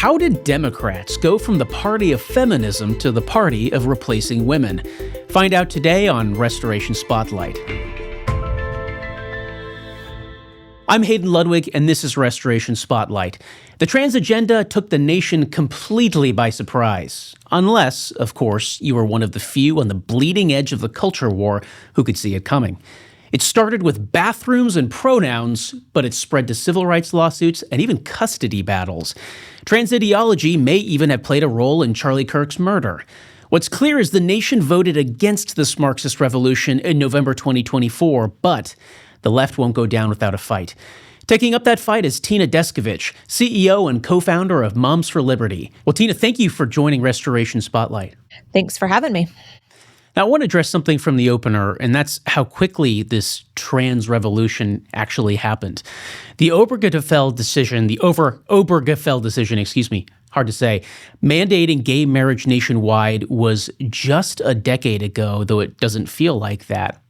How did Democrats go from the party of feminism to the party of replacing women? Find out today on Restoration Spotlight. I'm Hayden Ludwig, and this is Restoration Spotlight. The trans agenda took the nation completely by surprise. Unless, of course, you were one of the few on the bleeding edge of the culture war who could see it coming. It started with bathrooms and pronouns, but it spread to civil rights lawsuits and even custody battles. Trans ideology may even have played a role in Charlie Kirk's murder. What's clear is the nation voted against this Marxist revolution in November 2024, but the left won't go down without a fight. Taking up that fight is Tina Descovich, CEO and co-founder of Moms for Liberty. Well, Tina, thank you for joining Restoration Spotlight. Thanks for having me. Now, I want to address something from the opener, and that's how quickly this trans revolution actually happened. The Obergefell decision, hard to say, mandating gay marriage nationwide was just a decade ago, though it doesn't feel like that.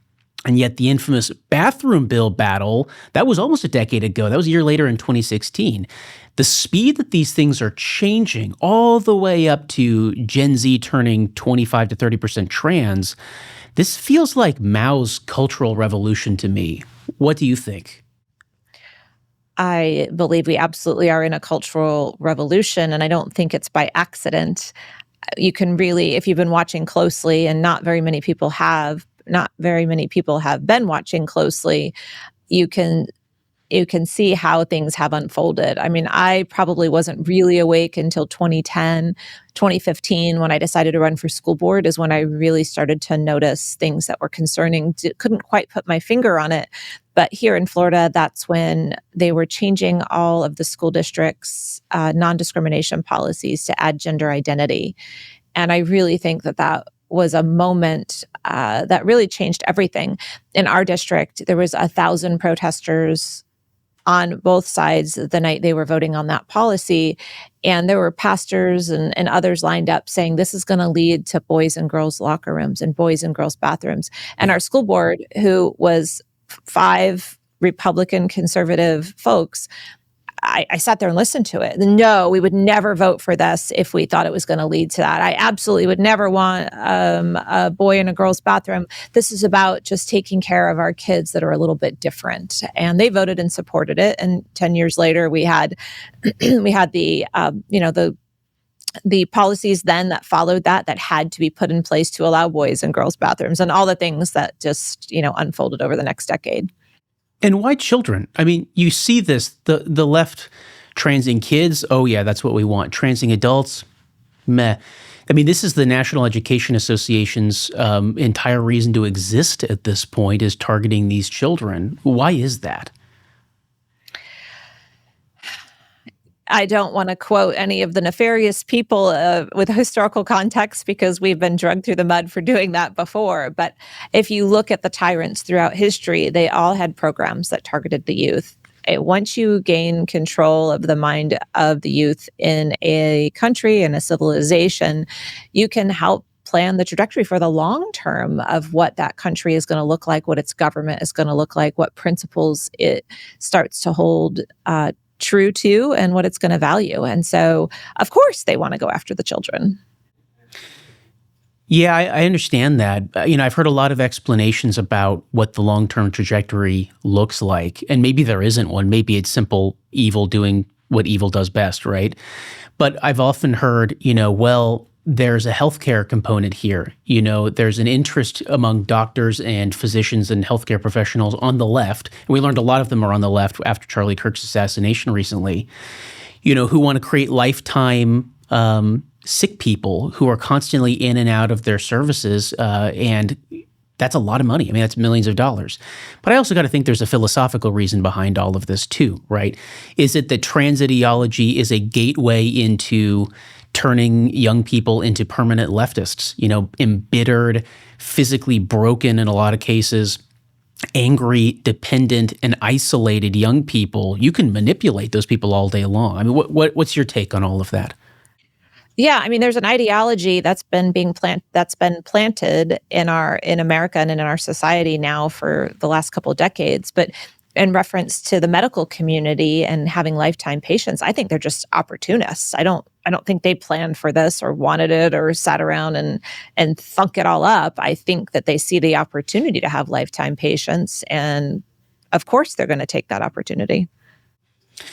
And yet the infamous bathroom bill battle, that was almost a decade ago. That was a year later in 2016. The speed that these things are changing all the way up to Gen Z turning 25 to 30% trans, this feels like Mao's cultural revolution to me. What do you think? I believe we absolutely are in a cultural revolution, and I don't think it's by accident. You can really, if you've been watching closely, and not very many people have been watching closely, you can see how things have unfolded. I mean, I probably wasn't really awake until 2010, 2015, when I decided to run for school board is when I really started to notice things that were concerning. Couldn't quite put my finger on it. But here in Florida, that's when they were changing all of the school districts' non-discrimination policies to add gender identity. And I really think that was a moment that really changed everything. In our district, there was 1,000 protesters on both sides the night they were voting on that policy. And there were pastors and others lined up saying this is going to lead to boys and girls locker rooms and boys and girls bathrooms. And our school board, who was 5 Republican conservative folks, I sat there and listened to it. No, we would never vote for this if we thought it was going to lead to that. I absolutely would never want a boy in a girl's bathroom. This is about just taking care of our kids that are a little bit different. And they voted and supported it. And 10 years later, we had the policies then that followed that had to be put in place to allow boys and girls bathrooms and all the things that just unfolded over the next decade. And why children? I mean, you see this, the left transing kids, oh yeah, that's what we want. Transing adults, meh. I mean, this is the National Education Association's entire reason to exist at this point is targeting these children. Why is that? I don't want to quote any of the nefarious people with historical context because we've been dragged through the mud for doing that before. But if you look at the tyrants throughout history, they all had programs that targeted the youth. Once you gain control of the mind of the youth in a country and a civilization, you can help plan the trajectory for the long term of what that country is going to look like, what its government is going to look like, what principles it starts to hold true to, and what it's going to value. And so, of course, they want to go after the children. Yeah, I understand that. I've heard a lot of explanations about what the long-term trajectory looks like, and maybe there isn't one. Maybe it's simple evil doing what evil does best, right? But I've often heard, there's a healthcare component here. There's an interest among doctors and physicians and healthcare professionals on the left. And we learned a lot of them are on the left after Charlie Kirk's assassination recently, who want to create lifetime sick people who are constantly in and out of their services. And that's a lot of money. I mean, that's millions of dollars. But I also got to think there's a philosophical reason behind all of this too, right? Is it that trans ideology is a gateway into turning young people into permanent leftists, embittered, physically broken in a lot of cases, angry, dependent, and isolated young people? You can manipulate those people all day long. I mean, what's your take on all of that? Yeah, I mean, there's an ideology that's been planted in America and in our society now for the last couple of decades. But in reference to the medical community and having lifetime patients, I think they're just opportunists. I don't think they planned for this or wanted it or sat around and thunk it all up. I think that they see the opportunity to have lifetime patients, and of course they're going to take that opportunity.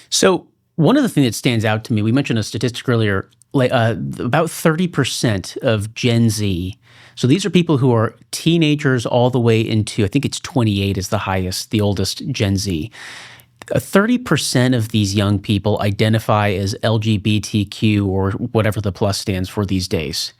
So one of the things that stands out to me, we mentioned a statistic earlier, like about 30% of Gen Z. So these are people who are teenagers all the way into, I think it's 28 is the highest, the oldest Gen Z. 30% of these young people identify as LGBTQ or whatever the plus stands for these days,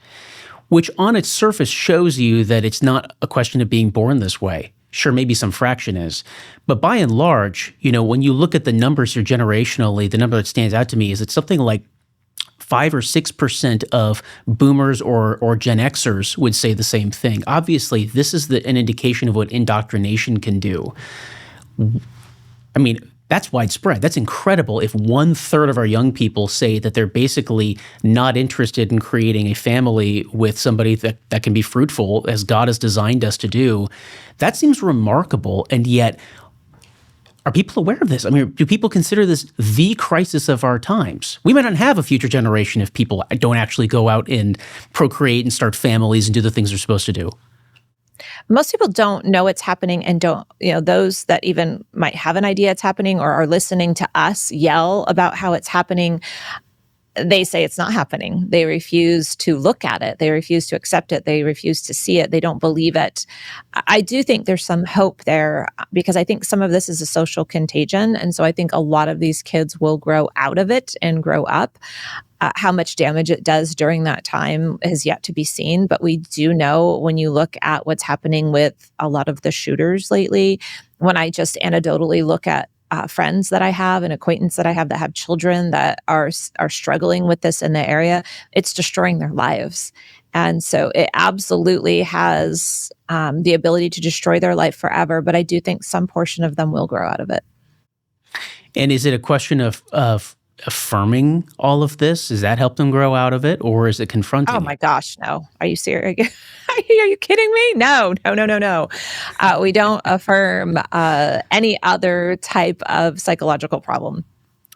which on its surface shows you that it's not a question of being born this way. Sure, maybe some fraction is. But by and large, when you look at the numbers here generationally, the number that stands out to me is it's something like 5 or 6% of boomers or Gen Xers would say the same thing. Obviously, this is an indication of what indoctrination can do. I mean, that's widespread. That's incredible if 1/3 of our young people say that they're basically not interested in creating a family with somebody that can be fruitful as God has designed us to do. That seems remarkable. And yet, are people aware of this? I mean, do people consider this the crisis of our times? We might not have a future generation if people don't actually go out and procreate and start families and do the things they're supposed to do. Most people don't know it's happening and don't, those that even might have an idea it's happening or are listening to us yell about how it's happening, they say it's not happening. They refuse to look at it. They refuse to accept it. They refuse to see it. They don't believe it. I do think there's some hope there because I think some of this is a social contagion. And so I think a lot of these kids will grow out of it and grow up. How much damage it does during that time is yet to be seen. But we do know when you look at what's happening with a lot of the shooters lately, when I just anecdotally look at friends that I have and acquaintances that I have that have children that are struggling with this in the area, it's destroying their lives. And so it absolutely has the ability to destroy their life forever. But I do think some portion of them will grow out of it. And is it a question of affirming all of this? Does that help them grow out of it, or is it confronting? Oh my gosh, no. Are you serious? Are you kidding me? No. We don't affirm any other type of psychological problem.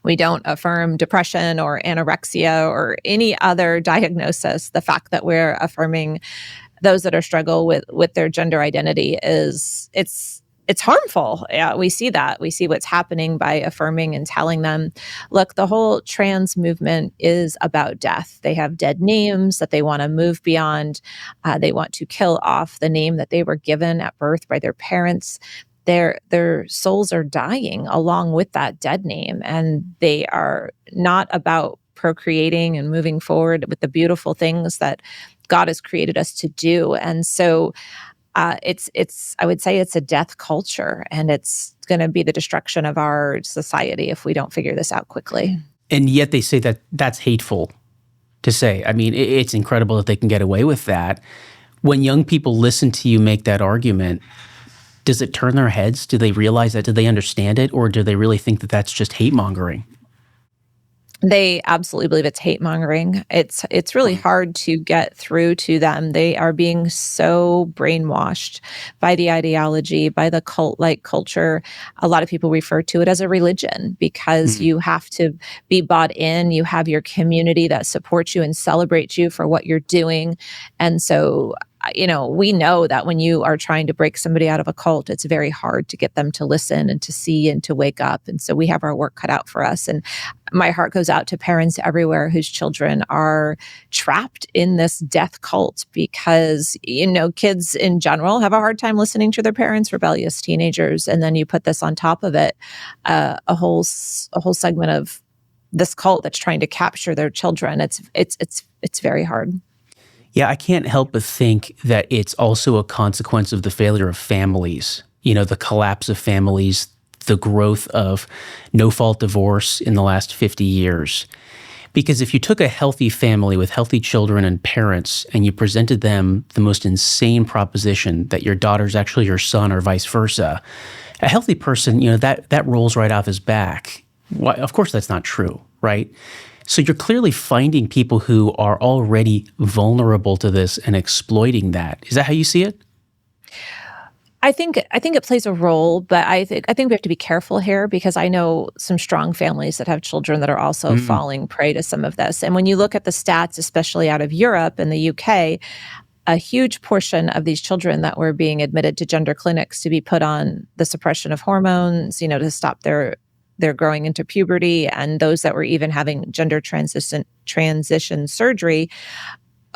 We don't affirm depression or anorexia or any other diagnosis. The fact that we're affirming those that are struggle with their gender identity it's harmful. Yeah, we see that. We see what's happening by affirming and telling them, look, the whole trans movement is about death. They have dead names that they want to move beyond. They want to kill off the name that they were given at birth by their parents. Their souls are dying along with that dead name, and they are not about procreating and moving forward with the beautiful things that God has created us to do. And so I would say it's a death culture, and it's going to be the destruction of our society if we don't figure this out quickly. And yet they say that that's hateful to say. I mean, it's incredible that they can get away with that. When young people listen to you make that argument, does it turn their heads? Do they realize that? Do they understand it? Or do they really think that that's just hate mongering? They absolutely believe it's hate mongering. It's really hard to get through to them. They are being so brainwashed by the ideology, by the cult-like culture. A lot of people refer to it as a religion because you have to be bought in. You have your community that supports you and celebrates you for what you're doing. And so we know that when you are trying to break somebody out of a cult, it's very hard to get them to listen and to see and to wake up. And so we have our work cut out for us. And my heart goes out to parents everywhere whose children are trapped in this death cult because, kids in general have a hard time listening to their parents, rebellious teenagers. And then you put this on top of it, a whole segment of this cult that's trying to capture their children. It's very hard. Yeah, I can't help but think that it's also a consequence of the failure of families, the collapse of families, the growth of no-fault divorce in the last 50 years. Because if you took a healthy family with healthy children and parents and you presented them the most insane proposition that your daughter's actually your son or vice versa, a healthy person, that rolls right off his back. Why, of course that's not true, right? So you're clearly finding people who are already vulnerable to this and exploiting that. Is that how you see it? I think it plays a role, but I think we have to be careful here because I know some strong families that have children that are also Mm, falling prey to some of this. And when you look at the stats, especially out of Europe and the UK, a huge portion of these children that were being admitted to gender clinics to be put on the suppression of hormones, to stop their growing into puberty, and those that were even having gender transition surgery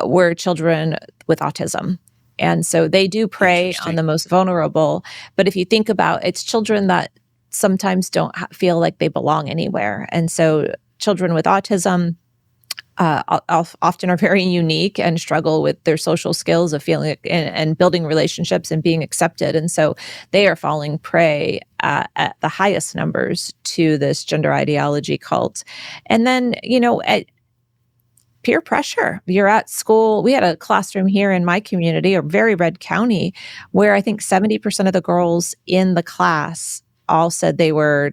were children with autism. And so they do prey on interesting. the most vulnerable. But if you think about it's children that sometimes don't feel like they belong anywhere. And so children with autism often are very unique and struggle with their social skills of feeling and building relationships and being accepted. And so they are falling prey at the highest numbers to this gender ideology cult. And then, peer pressure. You're at school. We had a classroom here in my community, a very red county, where I think 70% of the girls in the class all said they were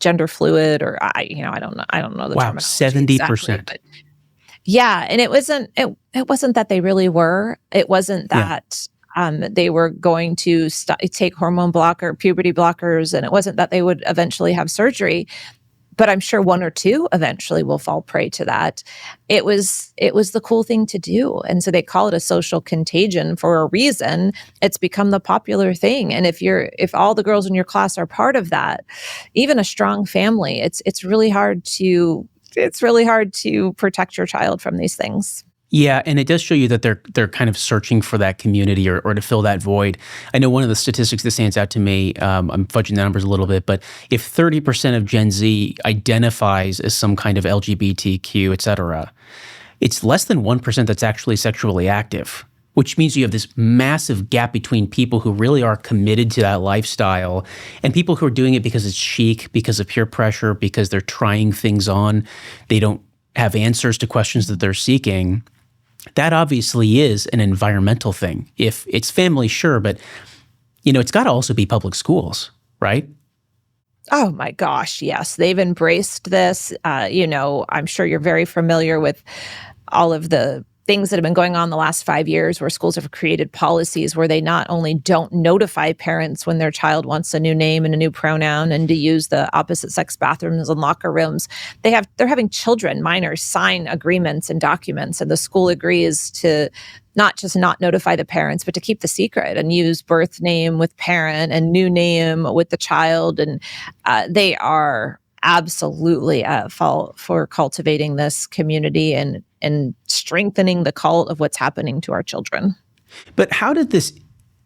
gender fluid, or I don't know the Wow, terminology exactly, 70%. but yeah, and it wasn't that they really were. It wasn't Yeah. that they were going to take puberty blockers, and it wasn't that they would eventually have surgery. But I'm sure one or two eventually will fall prey to that. It was the cool thing to do. And so they call it a social contagion for a reason. It's become the popular thing. And if all the girls in your class are part of that, even a strong family, it's really hard to protect your child from these things. Yeah, and it does show you that they're kind of searching for that community or to fill that void. I know one of the statistics that stands out to me. I'm fudging the numbers a little bit, but if 30% of Gen Z identifies as some kind of LGBTQ, et cetera, it's less than 1% that's actually sexually active, which means you have this massive gap between people who really are committed to that lifestyle and people who are doing it because it's chic, because of peer pressure, because they're trying things on. They don't have answers to questions that they're seeking. That obviously is an environmental thing. If it's family, sure, but it's got to also be public schools, right? Oh my gosh, yes. They've embraced this. I'm sure you're very familiar with all of the things that have been going on the last 5 years where schools have created policies where they not only don't notify parents when their child wants a new name and a new pronoun and to use the opposite sex bathrooms and locker rooms, they're having children, minors, sign agreements and documents, and the school agrees to not just not notify the parents, but to keep the secret and use birth name with parent and new name with the child. And they are absolutely at fault for cultivating this community and strengthening the cult of what's happening to our children. But how did this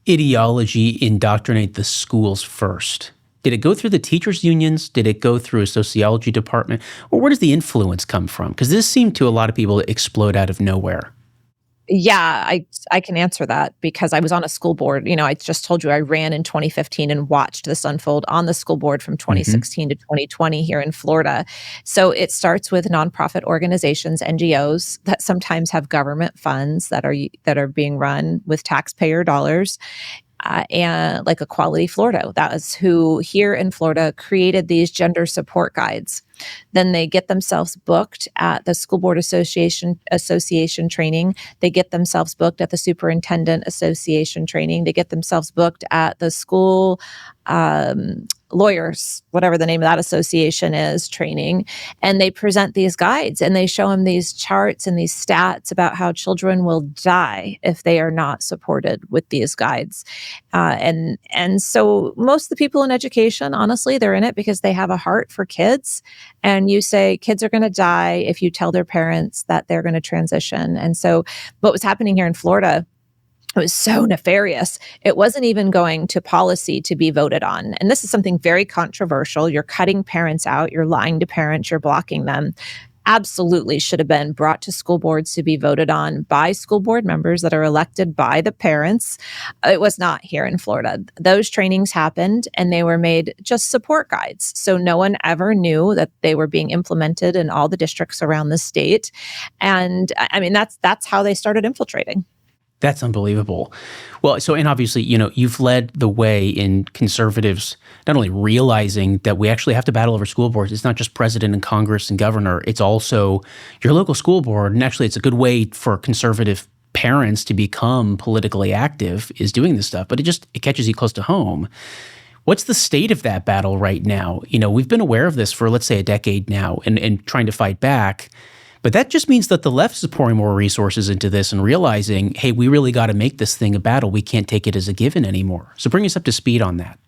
ideology indoctrinate the schools first? Did it go through the teachers' unions? Did it go through a sociology department? Or where does the influence come from? Because this seemed to a lot of people to explode out of nowhere. Yeah, I can answer that because I was on a school board. I just told you I ran in 2015 and watched this unfold on the school board from Hmm. 2016 to 2020 here in Florida. So it starts with nonprofit organizations, NGOs that sometimes have government funds that are being run with taxpayer dollars. And like Equality Florida, that is who here in Florida created these gender support guides. Then they get themselves booked at the School Board Association training. They get themselves booked at the Superintendent Association training. They get themselves booked at the school lawyers, whatever the name of that association is, training. And they present these guides and they show them these charts and these stats about how children will die if they are not supported with these guides. And so most of the people in education, honestly, they're in it because they have a heart for kids. And you say kids are going to die if you tell their parents that they're going to transition. And so what was happening here in Florida, it was so nefarious. It wasn't even going to policy to be voted on. And this is something very controversial. You're cutting parents out. You're lying to parents. You're blocking them. Absolutely should have been brought to school boards to be voted on by school board members that are elected by the parents. It was not here in Florida. Those trainings happened and they were made just support guides. So no one ever knew that they were being implemented in all the districts around the state. And I mean, that's how they started infiltrating. That's unbelievable. Well, and obviously, you've led the way in conservatives not only realizing that we actually have to battle over school boards. It's not just president and Congress and governor. It's also your local school board. And actually, it's a good way for conservative parents to become politically active is doing this stuff, but it catches you close to home. What's the state of that battle right now? We've been aware of this for, let's say, a decade now and trying to fight back. But that just means that the left is pouring more resources into this and realizing, hey, we really got to make this thing a battle. We can't take it as a given anymore. So bring us up to speed on that.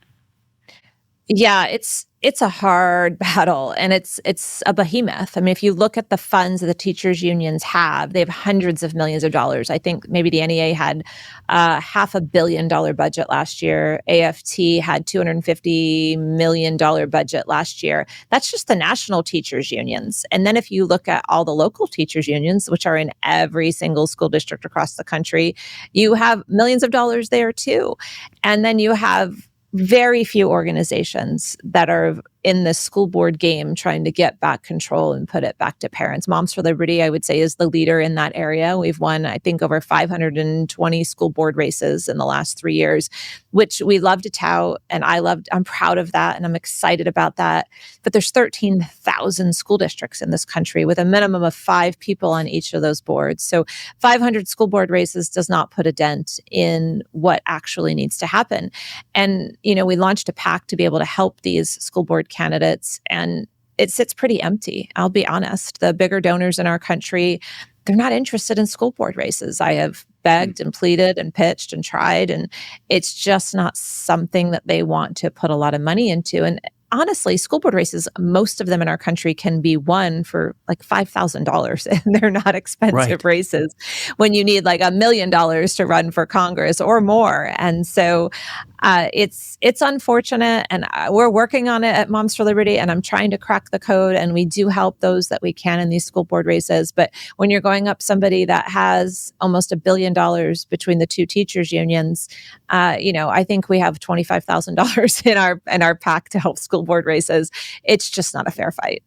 Yeah, it's a hard battle, and it's a behemoth. I mean, if you look at the funds that the teachers unions have, they have hundreds of millions of dollars. I think maybe the NEA had $500 million budget last year. AFT had $250 million budget last year. That's just the national teachers unions. And then if you look at all the local teachers unions, which are in every single school district across the country, you have millions of dollars there too. And then you have very few organizations that are in the school board game trying to get back control and put it back to parents. Moms for Liberty, I would say, is the leader in that area. We've won, I think, over 520 school board races in the last 3 years, which we love to tout, and I'm proud of that, and I'm excited about that. But there's 13,000 school districts in this country with a minimum of 5 people on each of those boards. So 500 school board races does not put a dent in what actually needs to happen. And, we launched a PAC to be able to help these school board candidates, and it sits pretty empty. I'll be honest. The bigger donors in our country, they're not interested in school board races. I have begged and pleaded and pitched and tried, and it's just not something that they want to put a lot of money into. And honestly, school board races, most of them in our country can be won for like $5,000, and they're not expensive races when you need like $1 million to run for Congress or more. And so it's unfortunate, and we're working on it at Moms for Liberty, and I'm trying to crack the code, and we do help those that we can in these school board races. But when you're going up somebody that has almost $1 billion between the two teachers unions, I think we have $25,000 in our PAC to help school board races. It's just not a fair fight.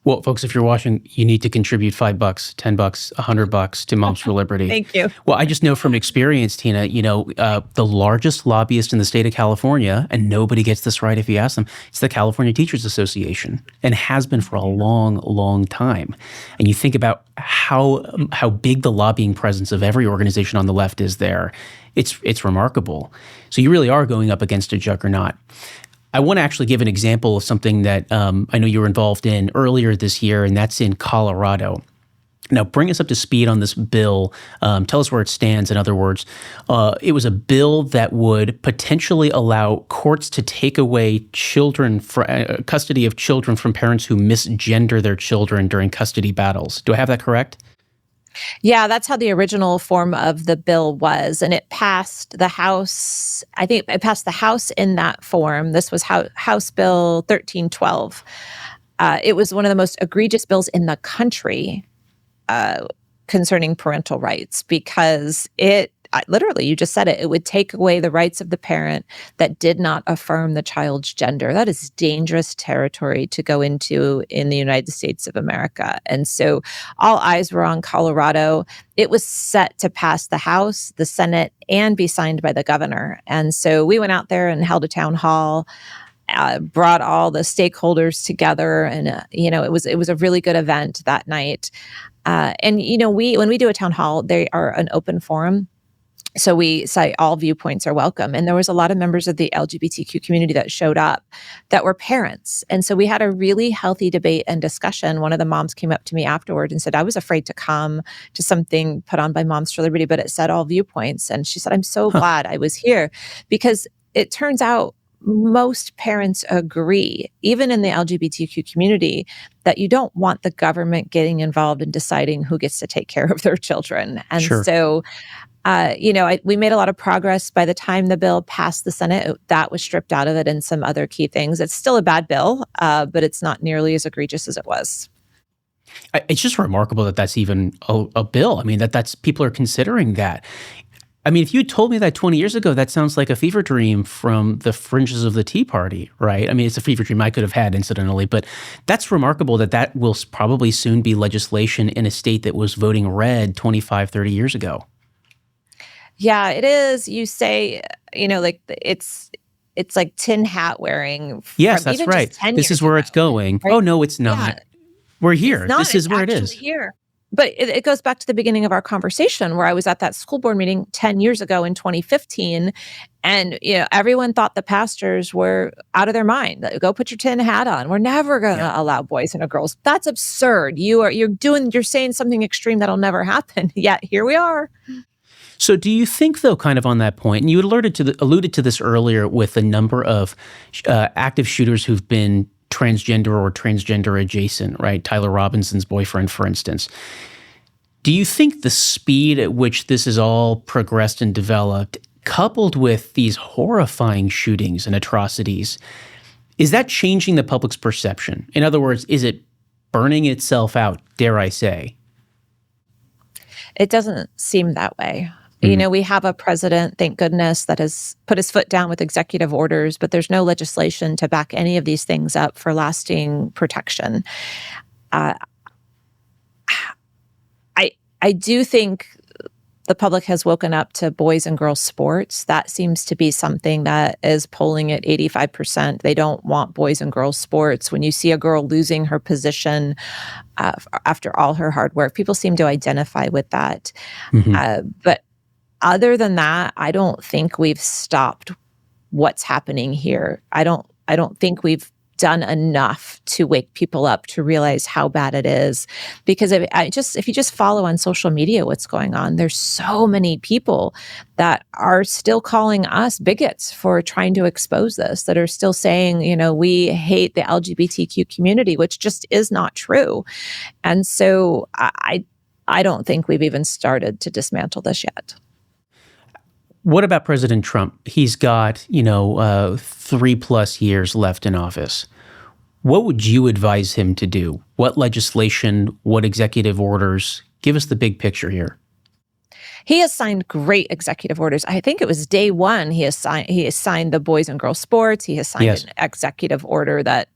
Well, folks, if you're watching, you need to contribute $5, $10, $100 to Moms for Liberty. Thank you. Well, I just know from experience, Tina, the largest lobbyist in the state of California, and nobody gets this right if you ask them, it's the California Teachers Association, and has been for a long, long time. And you think about how big the lobbying presence of every organization on the left is there. It's remarkable. So you really are going up against a juggernaut. I want to actually give an example of something that I know you were involved in earlier this year, and that's in Colorado. Now, bring us up to speed on this bill. Tell us where it stands. In other words, it was a bill that would potentially allow courts to take away custody of children from parents who misgender their children during custody battles. Do I have that correct? Yeah, that's how the original form of the bill was. And it passed the House. I think it passed the House in that form. This was House Bill 1312. It was one of the most egregious bills in the country concerning parental rights, because literally, you just said it, it would take away the rights of the parent that did not affirm the child's gender. That is dangerous territory to go into in the United States of America. And so all eyes were on Colorado. It was set to pass the House, the Senate, and be signed by the governor. And so we went out there and held a town hall, brought all the stakeholders together, and it was a really good event that night. And when we do a town hall, they are an open forum. So we say all viewpoints are welcome. And there was a lot of members of the LGBTQ community that showed up that were parents. And so we had a really healthy debate and discussion. One of the moms came up to me afterward and said, I was afraid to come to something put on by Moms for Liberty, but it said all viewpoints. And she said, I'm so glad I was here, because it turns out most parents agree, even in the LGBTQ community, that you don't want the government getting involved in deciding who gets to take care of their children. And so we made a lot of progress. By the time the bill passed the Senate, that was stripped out of it, and some other key things. It's still a bad bill, but it's not nearly as egregious as it was. It's just remarkable that that's even a bill. I mean, that's people are considering that. I mean, if you told me that 20 years ago, that sounds like a fever dream from the fringes of the Tea Party, right? I mean, it's a fever dream I could have had incidentally, but that's remarkable that will probably soon be legislation in a state that was voting red 25, 30 years ago. Yeah, it is. You say, like it's like tin hat wearing. Yes, that's right. This is where it's going. Right? Oh, no, it's not. Yeah. We're here. It's not. This is where it is. Here. But it goes back to the beginning of our conversation where I was at that school board meeting 10 years ago in 2015. And everyone thought the pastors were out of their mind. Go put your tin hat on. We're never going to allow boys and girls. That's absurd. You're saying something extreme that'll never happen. Yet here we are. So do you think, though, kind of on that point, and you alluded to this earlier with a number of active shooters who've been transgender or transgender adjacent, right? Tyler Robinson's boyfriend, for instance. Do you think the speed at which this has all progressed and developed, coupled with these horrifying shootings and atrocities, is that changing the public's perception? In other words, is it burning itself out, dare I say? It doesn't seem that way. We have a president, thank goodness, that has put his foot down with executive orders, but there's no legislation to back any of these things up for lasting protection. I do think the public has woken up to boys and girls sports. That seems to be something that is polling at 85%. They don't want boys and girls sports. When you see a girl losing her position after all her hard work, people seem to identify with that. But other than that, I don't think we've stopped what's happening here. I don't think we've done enough to wake people up to realize how bad it is. Because if you just follow on social media what's going on, there's so many people that are still calling us bigots for trying to expose this, that are still saying, we hate the LGBTQ community, which just is not true. And so I don't think we've even started to dismantle this yet. What about President Trump? He's got, 3+ years left in office. What would you advise him to do? What legislation, what executive orders? Give us the big picture here. He has signed great executive orders. I think it was day one he has signed the boys and girls sports. He has signed an executive order that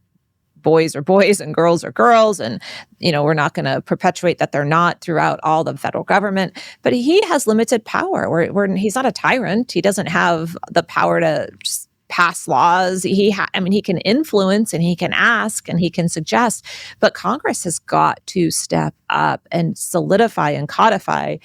boys are boys and girls are girls. And, we're not going to perpetuate that they're not throughout all the federal government. But he has limited power. Where he's not a tyrant. He doesn't have the power to just pass laws. He can influence and he can ask and he can suggest. But Congress has got to step up and solidify and codify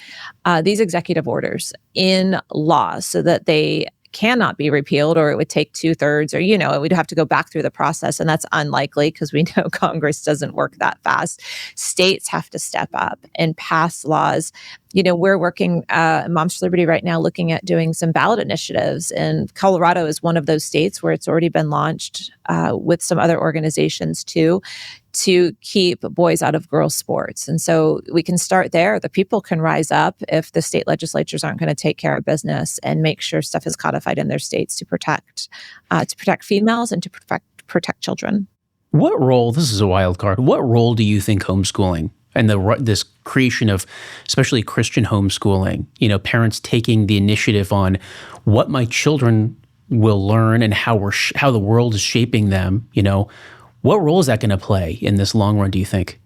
these executive orders in law so that they cannot be repealed, or it would take 2/3, or, it would have to go back through the process. And that's unlikely because we know Congress doesn't work that fast. States have to step up and pass laws. We're working Moms for Liberty right now looking at doing some ballot initiatives. And Colorado is one of those states where it's already been launched with some other organizations too, to keep boys out of girls' sports. And so we can start there. The people can rise up if the state legislatures aren't going to take care of business and make sure stuff is codified in their states to protect females and to protect children. What role, this is a wild card, what role do you think homeschooling and this creation of especially Christian homeschooling, parents taking the initiative on what my children will learn and how the world is shaping them, what role is that going to play in this long run, do you think?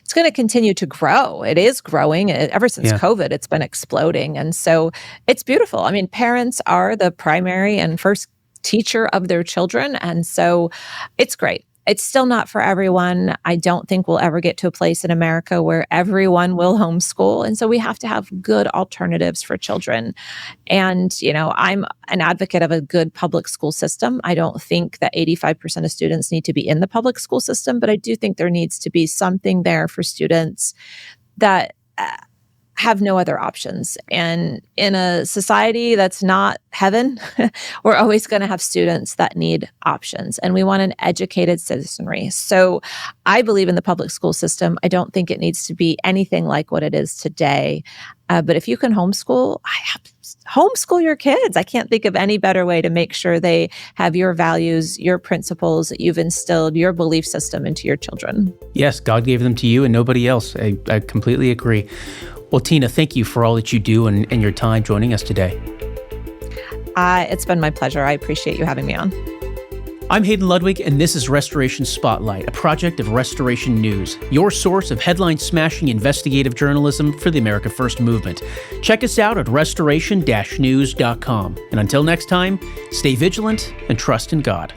It's going to continue to grow. It is growing. Ever since COVID, it's been exploding. And so it's beautiful. I mean, parents are the primary and first teacher of their children. And so it's great. It's still not for everyone. I don't think we'll ever get to a place in America where everyone will homeschool. And so we have to have good alternatives for children. And, I'm an advocate of a good public school system. I don't think that 85% of students need to be in the public school system, but I do think there needs to be something there for students that have no other options. And in a society that's not heaven, we're always going to have students that need options. And we want an educated citizenry. So I believe in the public school system. I don't think it needs to be anything like what it is today. But if you can homeschool, homeschool your kids. I can't think of any better way to make sure they have your values, your principles, that you've instilled your belief system into your children. Yes, God gave them to you and nobody else. I completely agree. Well, Tina, thank you for all that you do and your time joining us today. It's been my pleasure. I appreciate you having me on. I'm Hayden Ludwig, and this is Restoration Spotlight, a project of Restoration News, your source of headline-smashing investigative journalism for the America First movement. Check us out at restoration-news.com. And until next time, stay vigilant and trust in God.